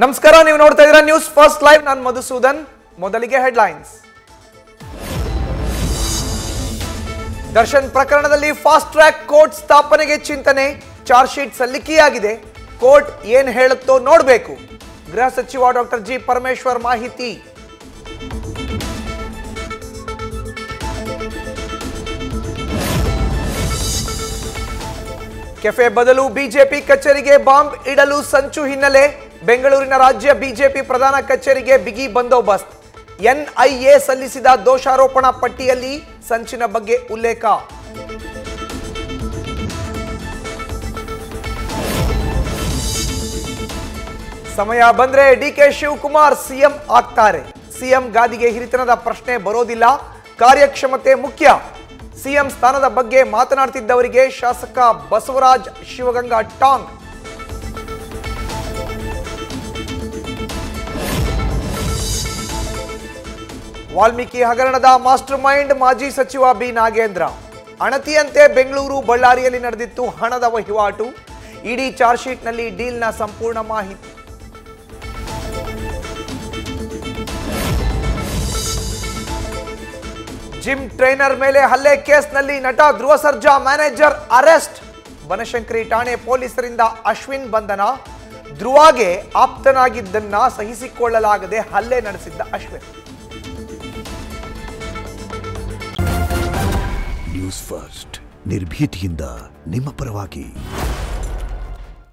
ನಮಸ್ಕಾರ, ನೀವು ನೋಡ್ತಾ ಇದ್ದೀರಾ ನ್ಯೂಸ್ ಫಸ್ಟ್ ಲೈವ್. ನಾನು ಮಧುಸೂದನ್. ಮೊದಲಿಗೆ ಹೆಡ್ಲೈನ್ಸ್. ದರ್ಶನ್ ಪ್ರಕರಣದಲ್ಲಿ ಫಾಸ್ಟ್ ಟ್ರ್ಯಾಕ್ ಕೋರ್ಟ್ ಸ್ಥಾಪನೆಗೆ ಚಿಂತನೆ. Charge sheet ಸಲ್ಲಿಕೆಯಾಗಿದೆ. ಕೋರ್ಟ್ ಏನ್ ಹೇಳುತ್ತೋ ನೋಡಬೇಕು. ಗೃಹ ಸಚಿವ ಡಾಕ್ಟರ್ ಜಿ ಪರಮೇಶ್ವರ್ ಮಾಹಿತಿ. ಕೆಫೆ ಬದಲು ಬಿಜೆಪಿ ಕಚೇರಿಗೆ ಬಾಂಬ್ ಇಡಲು ಸಂಚು ಹಿನ್ನೆಲೆ ಬೆಂಗಳೂರಿನ ರಾಜ್ಯ ಬಿಜೆಪಿ ಪ್ರಧಾನ ಕಚೇರಿಗೆ ಬಿಗಿ ಬಂದೋಬಸ್ತ್. ಎನ್ಐಎ ಸಲ್ಲಿಸಿದ ದೋಷಾರೋಪಣಾ ಪಟ್ಟಿಯಲ್ಲಿ ಸಂಚಿನ ಬಗ್ಗೆ ಉಲ್ಲೇಖ. ಸಮಯ ಬಂದ್ರೆ ಡಿಕೆ ಶಿವಕುಮಾರ್ ಸಿಎಂ ಆಗ್ತಾರೆ. ಸಿಎಂ ಗಾದಿಗೆ ಹಿರಿತನದ ಪ್ರಶ್ನೆ ಬರೋದಿಲ್ಲ, ಕಾರ್ಯಕ್ಷಮತೆ ಮುಖ್ಯ. ಸಿಎಂ ಸ್ಥಾನದ ಬಗ್ಗೆ ಮಾತನಾಡ್ತಿದ್ದವರಿಗೆ ಶಾಸಕ ಬಸವರಾಜ್ ಶಿವಗಂಗಾ ಟಾಂಗ್. ವಾಲ್ಮೀಕಿ ಹಗರಣದ ಮಾಸ್ಟರ್ ಮೈಂಡ್ ಮಾಜಿ ಸಚಿವ ಬಿ ನಾಗೇಂದ್ರ. ಅಣತಿಯಂತೆ ಬೆಂಗಳೂರು ಬಳ್ಳಾರಿಯಲ್ಲಿ ನಡೆದಿತ್ತು ಹಣದ ವಹಿವಾಟು. ಇಡಿ ಚಾರ್ಜ್ ಶೀಟ್ನಲ್ಲಿ ಡೀಲ್ನ ಸಂಪೂರ್ಣ ಮಾಹಿತಿ. ಜಿಮ್ ಟ್ರೈನರ್ ಮೇಲೆ ಹಲ್ಲೆ ಕೇಸ್ನಲ್ಲಿ ನಟ ಧ್ರುವ ಸರ್ಜಾ ಮ್ಯಾನೇಜರ್ ಅರೆಸ್ಟ್. ಬನಶಂಕರಿ ಠಾಣೆ ಪೊಲೀಸರಿಂದ ಅಶ್ವಿನ್ ಬಂಧನ. ಧ್ರುವಗೆ ಆಪ್ತನಾಗಿದ್ದನ್ನ ಸಹಿಸಿಕೊಳ್ಳಲಾಗದೆ ಹಲ್ಲೆ ನಡೆಸಿದ್ದ ಅಶ್ವಿನ್. ನ್ಯೂಸ್ ಫಸ್ಟ್, ನಿರ್ಭೀತಿಯಿಂದ ನಿಮ್ಮ ಪರವಾಗಿ.